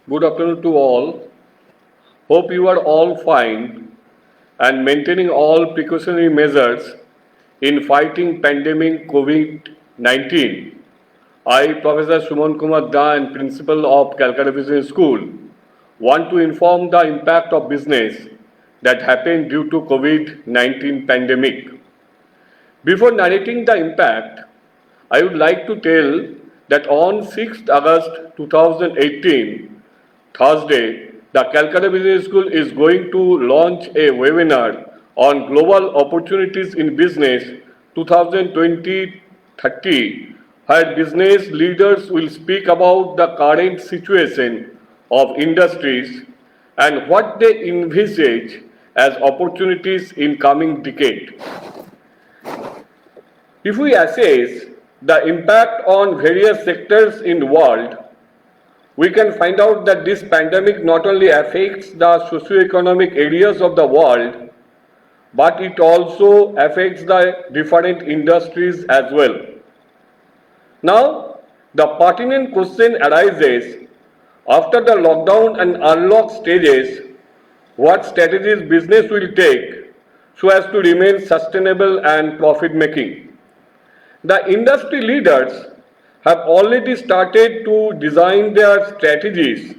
Good afternoon to all. Hope you are all fine and maintaining all precautionary measures in fighting pandemic COVID-19. I, Professor Suman Kumar Da and Principal of Calcutta Business School, want to inform the impact of business that happened due to COVID-19 pandemic. Before narrating the impact, I would like to tell that on 6th August 2018, Thursday, the Calcutta Business School is going to launch a webinar on global opportunities in business 2020-30, where business leaders will speak about the current situation of industries and what they envisage as opportunities in coming decade. If we assess the impact on various sectors in the world, we can find out that this pandemic not only affects the socio-economic areas of the world, but it also affects the different industries as well. Now, the pertinent question arises after the lockdown and unlock stages, what strategies business will take so as to remain sustainable and profit making. The industry leaders have already started to design their strategies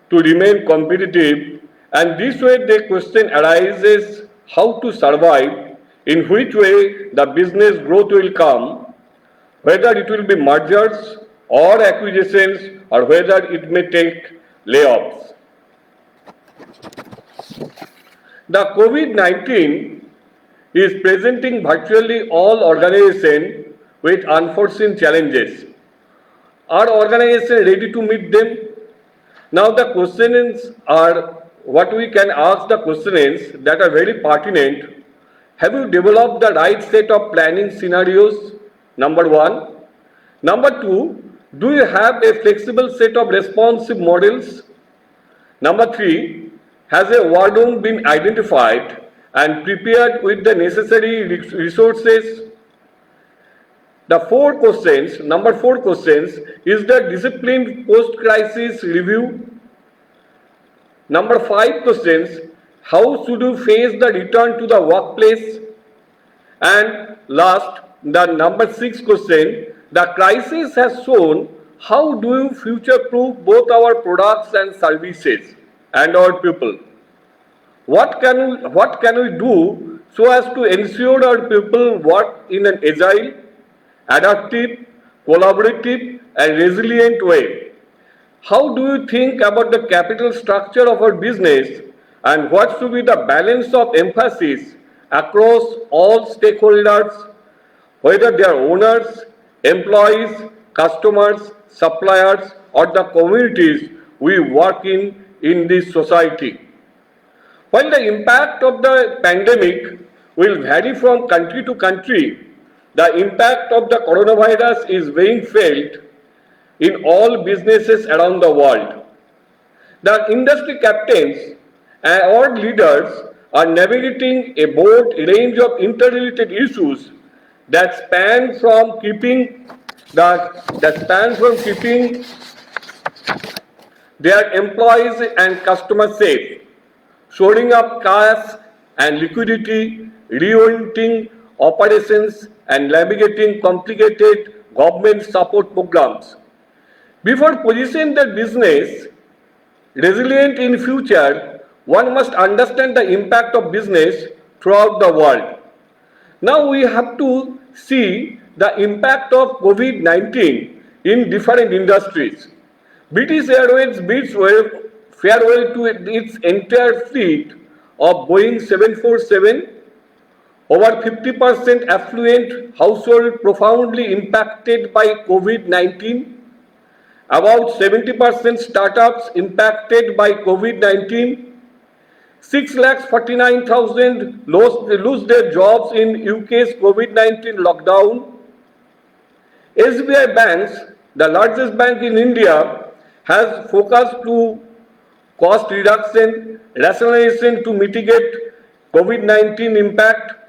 to remain competitive, and this way the question arises how to survive, in which way the business growth will come, whether it will be mergers or acquisitions or whether it may take layoffs. The COVID-19 is presenting virtually all organizations with unforeseen challenges. Are organizations ready to meet them? Now the questions are what we can ask the questions that are very pertinent. Have you developed the right set of planning scenarios? Number one. Number two, do you have a flexible set of responsive models? Number three, has a war room been identified and prepared with the necessary resources? Number four questions, is the disciplined post-crisis review? Number five questions, how should you face the return to the workplace? And last, the number six question, the crisis has shown how do you future-proof both our products and services and our people? What can we do so as to ensure our people work in an agile, adaptive, collaborative and resilient way? How do you think about the capital structure of our business and what should be the balance of emphasis across all stakeholders, whether they are owners, employees, customers, suppliers or the communities we work in this society? While the impact of the pandemic will vary from country to country, the impact of the coronavirus is being felt in all businesses around the world. The industry captains or leaders are navigating a broad range of interrelated issues that span from keeping their employees and customers safe, shoring up cash and liquidity, reorienting operations and navigating complicated government support programs. Before positioning the business resilient in future, one must understand the impact of business throughout the world. Now we have to see the impact of COVID-19 in different industries. British Airways bids farewell to its entire fleet of Boeing 747. Over 50% affluent household profoundly impacted by COVID-19. About 70% startups impacted by COVID-19. 6,49,000 lose their jobs in UK's COVID-19 lockdown. SBI Banks, the largest bank in India, has focused to cost reduction, rationalization to mitigate COVID-19 impact.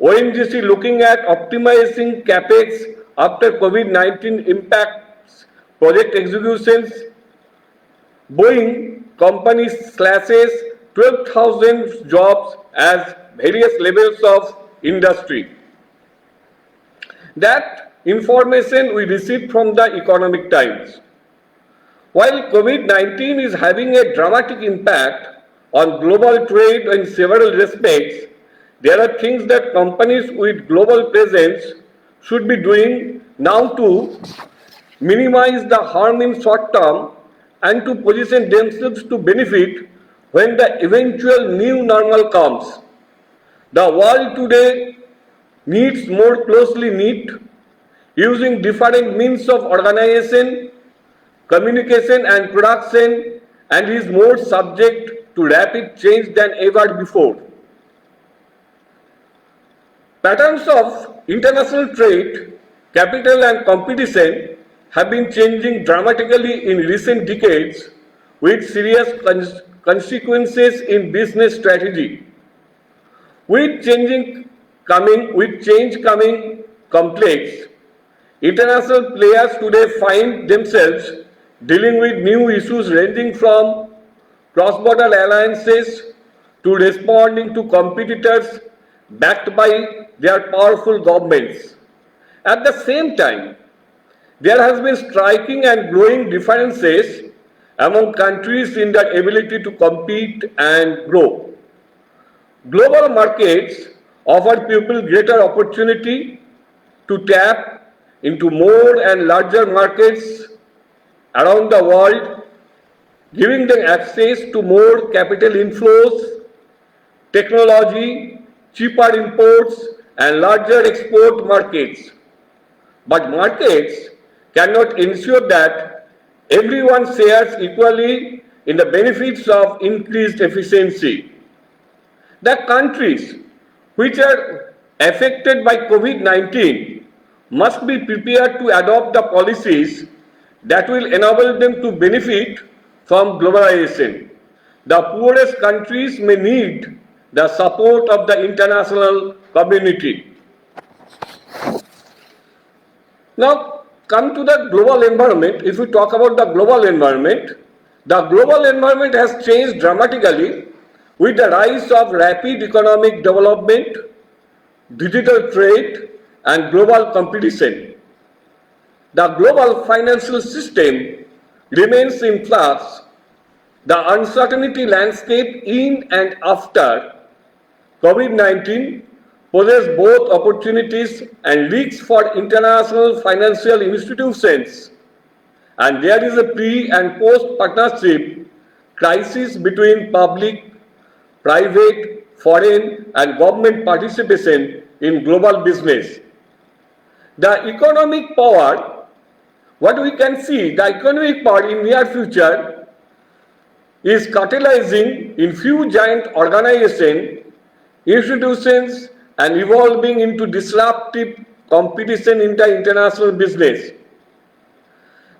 ONGC looking at optimizing capex after COVID-19 impacts project executions. Boeing company slashes 12,000 jobs as various levels of industry. That information we received from the Economic Times. While COVID-19 is having a dramatic impact on global trade in several respects, there are things that companies with global presence should be doing now to minimize the harm in short term and to position themselves to benefit when the eventual new normal comes. The world today needs more closely knit, using different means of organization, communication and production, and is more subject to rapid change than ever before. Patterns of international trade, capital and competition have been changing dramatically in recent decades with serious consequences in business strategy. With change coming complex, international players today find themselves dealing with new issues ranging from cross-border alliances to responding to competitors backed by their powerful governments. At the same time, there has been striking and growing differences among countries in their ability to compete and grow. Global markets offer people greater opportunity to tap into more and larger markets around the world, giving them access to more capital inflows, technology, cheaper imports, and larger export markets. But markets cannot ensure that everyone shares equally in the benefits of increased efficiency. The countries which are affected by COVID-19 must be prepared to adopt the policies that will enable them to benefit from globalization. The poorest countries may need the support of the international community. Now, come to the global environment. If we talk about the global environment has changed dramatically with the rise of rapid economic development, digital trade, and global competition. The global financial system remains in flux. The uncertainty landscape in and after COVID-19 poses both opportunities and risks for international financial institutions, and there is a pre- and post-partnership crisis between public, private, foreign, and government participation in global business. The economic power, what we can see, the economic power in near future is catalyzing in few giant organizations, institutions, and evolving into disruptive competition in the international business.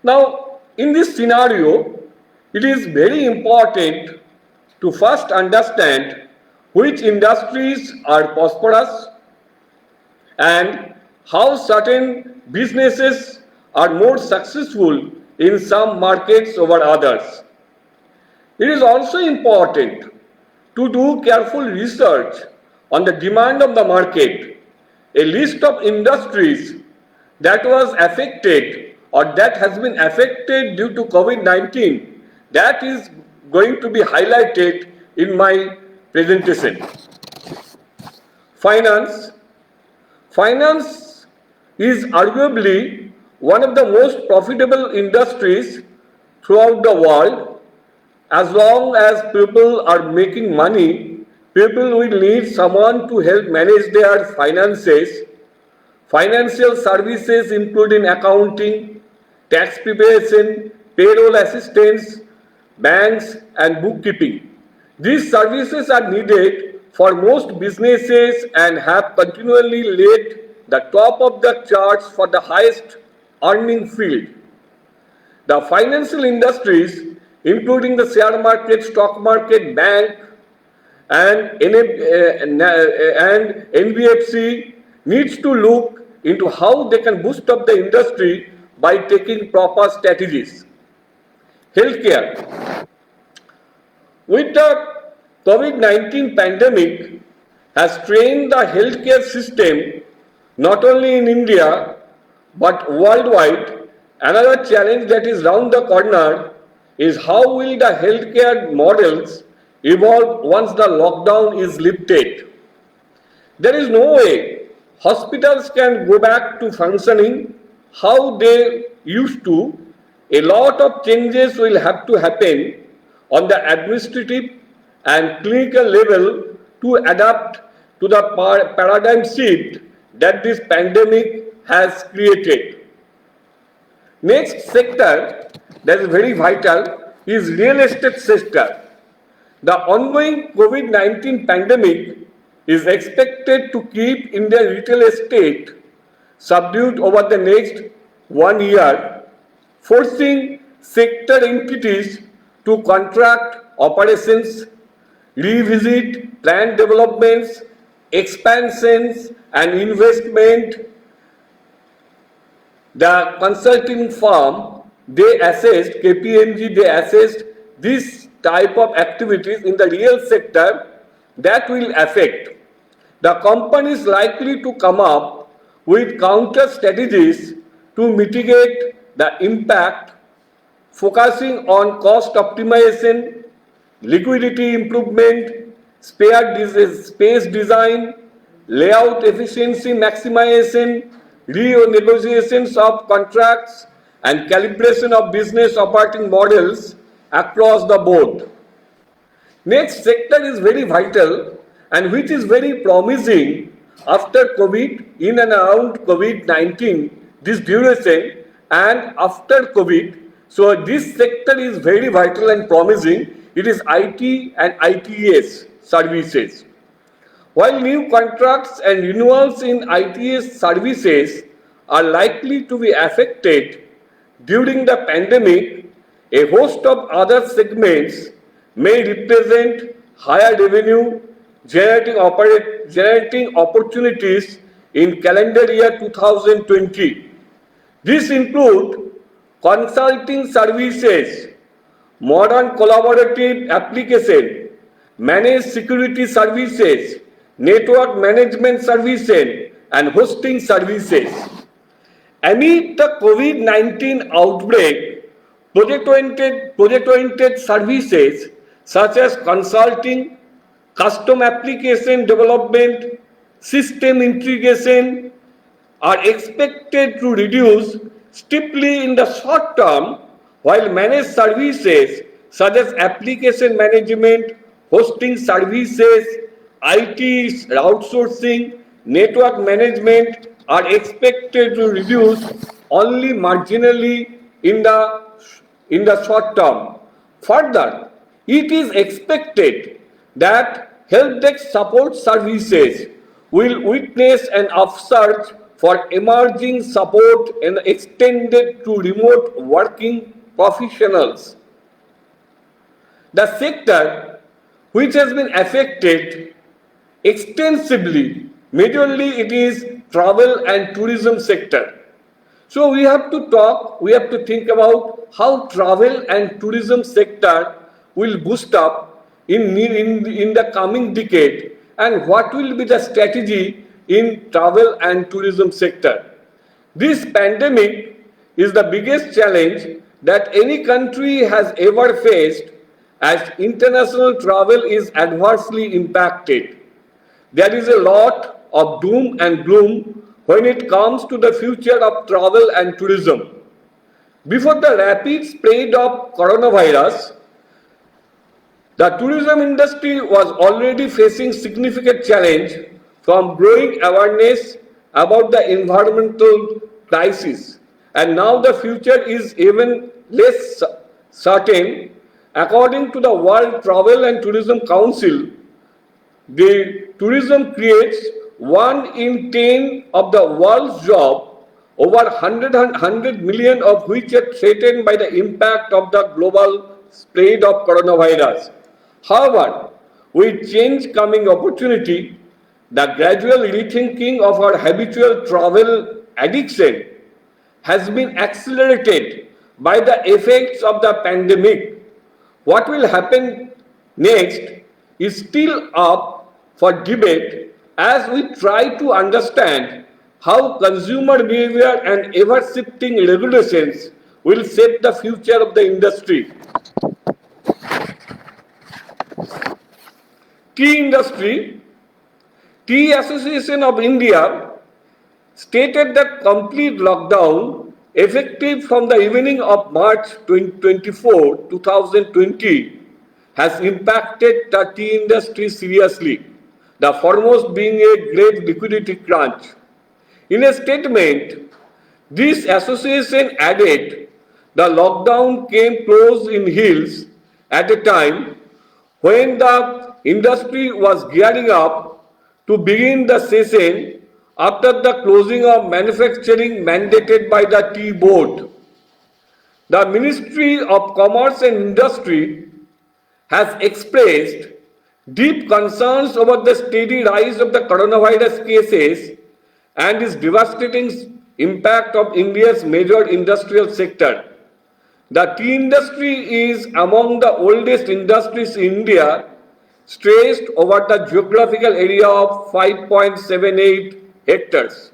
Now, in this scenario, it is very important to first understand which industries are prosperous and how certain businesses are more successful in some markets over others. It is also important to do careful research on the demand of the market. A list of industries that was affected or that has been affected due to COVID-19, that is going to be highlighted in my presentation. Finance. Finance is arguably one of the most profitable industries throughout the world. As long as people are making money, people will need someone to help manage their finances. Financial services including accounting, tax preparation, payroll assistance, banks, and bookkeeping. These services are needed for most businesses and have continually laid the top of the charts for the highest earning field. The financial industries, including the share market, stock market, bank, and NBFC, needs to look into how they can boost up the industry by taking proper strategies. Healthcare. With the COVID-19 pandemic has strained the healthcare system not only in India but worldwide, another challenge that is round the corner is how will the healthcare models evolve once the lockdown is lifted. There is no way hospitals can go back to functioning how they used to. A lot of changes will have to happen on the administrative and clinical level to adapt to the paradigm shift that this pandemic has created. Next sector that is very vital is real estate sector. The ongoing COVID-19 pandemic is expected to keep Indian retail estate subdued over the next 1 year, forcing sector entities to contract operations, revisit planned developments, expansions and investment. The consulting firm, they assessed, KPMG, they assessed this type of activities in the real sector that will affect. The company is likely to come up with counter strategies to mitigate the impact, focusing on cost optimization, liquidity improvement, space design, layout efficiency maximization, renegotiations of contracts, and calibration of business operating models across the board. Next sector is very vital and which is very promising after COVID, in and around COVID-19, this duration and after COVID. So this sector is very vital and promising. It is IT and ITES services. While new contracts and renewals in ITES services are likely to be affected during the pandemic, a host of other segments may represent higher revenue generating opportunities in calendar year 2020. These include consulting services, modern collaborative application, managed security services, network management services, and hosting services. Amid the COVID-19 outbreak, project-oriented services such as consulting, custom application development, system integration are expected to reduce steeply in the short term, while managed services such as application management, hosting services, IT outsourcing, network management are expected to reduce only marginally in the short term. Further, it is expected that help desk support services will witness an upsurge for emerging support and extended to remote working professionals. The sector which has been affected extensively, majorly it is travel and tourism sector. So we have to think about how travel and tourism sector will boost up in the coming decade and what will be the strategy in travel and tourism sector. This pandemic is the biggest challenge that any country has ever faced as international travel is adversely impacted. There is a lot of doom and gloom when it comes to the future of travel and tourism. Before the rapid spread of coronavirus, the tourism industry was already facing significant challenge from growing awareness about the environmental crisis, and now the future is even less certain. According to the World Travel and Tourism Council, the tourism creates 1 in 10 of the world's jobs, over 100 million of which are threatened by the impact of the global spread of coronavirus. However, with change coming opportunity, the gradual rethinking of our habitual travel addiction has been accelerated by the effects of the pandemic. What will happen next is still up for debate as we try to understand how consumer behavior and ever-shifting regulations will shape the future of the industry. Tea industry, Tea Association of India stated that complete lockdown effective from the evening of March 24, 2020 has impacted the tea industry seriously, the foremost being a great liquidity crunch. In a statement, this association added the lockdown came close in heels at a time when the industry was gearing up to begin the session after the closing of manufacturing mandated by the Tea Board. The Ministry of Commerce and Industry has expressed deep concerns over the steady rise of the coronavirus cases and its devastating impact of India's major industrial sector. The tea industry is among the oldest industries in India, stretched over the geographical area of 5.78 hectares.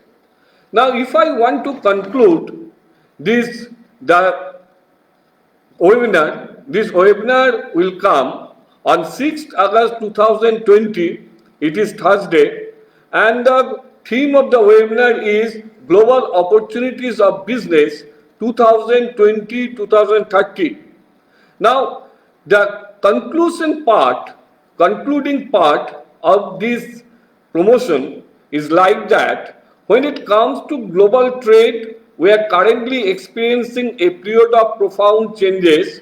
Now, if I want to conclude the this webinar will come on 6th August 2020, it is Thursday, and the theme of the webinar is Global Opportunities of Business 2020-2030. Now, the concluding part of this promotion is like that when it comes to global trade, we are currently experiencing a period of profound changes.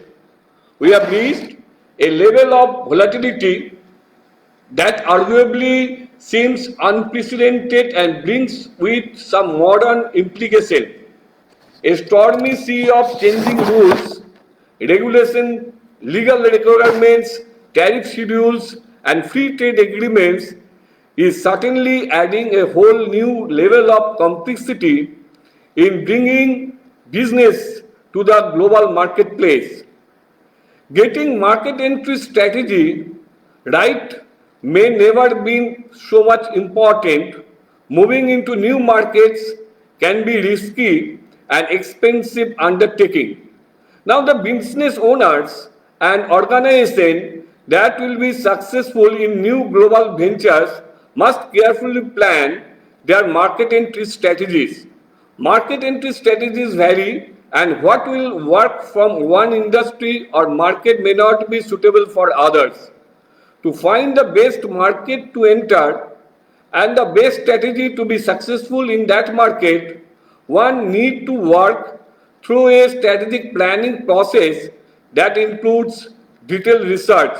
We have reached a level of volatility that arguably seems unprecedented and brings with some modern implication. A stormy sea of changing rules, regulation, legal requirements, tariff schedules, and free trade agreements is certainly adding a whole new level of complexity in bringing business to the global marketplace. Getting market entry strategy right may never been so much important. Moving into new markets can be risky and expensive undertaking. Now the business owners and organizations that will be successful in new global ventures must carefully plan their market entry strategies. Market entry strategies vary, and what will work from one industry or market may not be suitable for others. To find the best market to enter and the best strategy to be successful in that market, one needs to work through a strategic planning process that includes detailed research.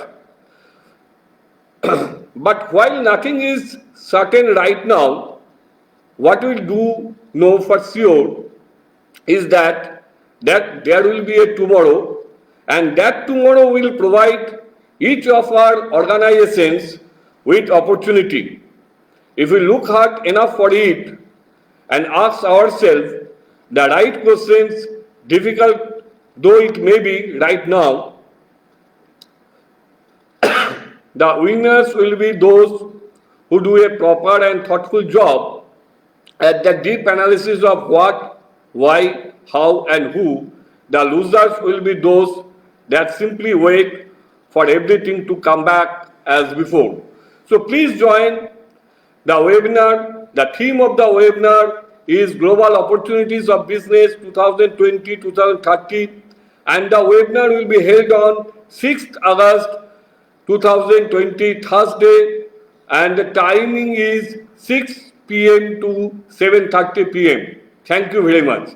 But while nothing is certain right now, what we do know for sure is that there will be a tomorrow, and that tomorrow will provide each of our organizations with opportunity. If we look hard enough for it and ask ourselves the right questions, difficult though it may be right now, the winners will be those who do a proper and thoughtful job at the deep analysis of what, why, how, and who. The losers will be those that simply wait for everything to come back as before. So please join the webinar. The theme of the webinar is Global Opportunities of Business 2020-2030, and the webinar will be held on 6th August 2020, Thursday, and the timing is 6 p.m. to 7:30 p.m. Thank you very much.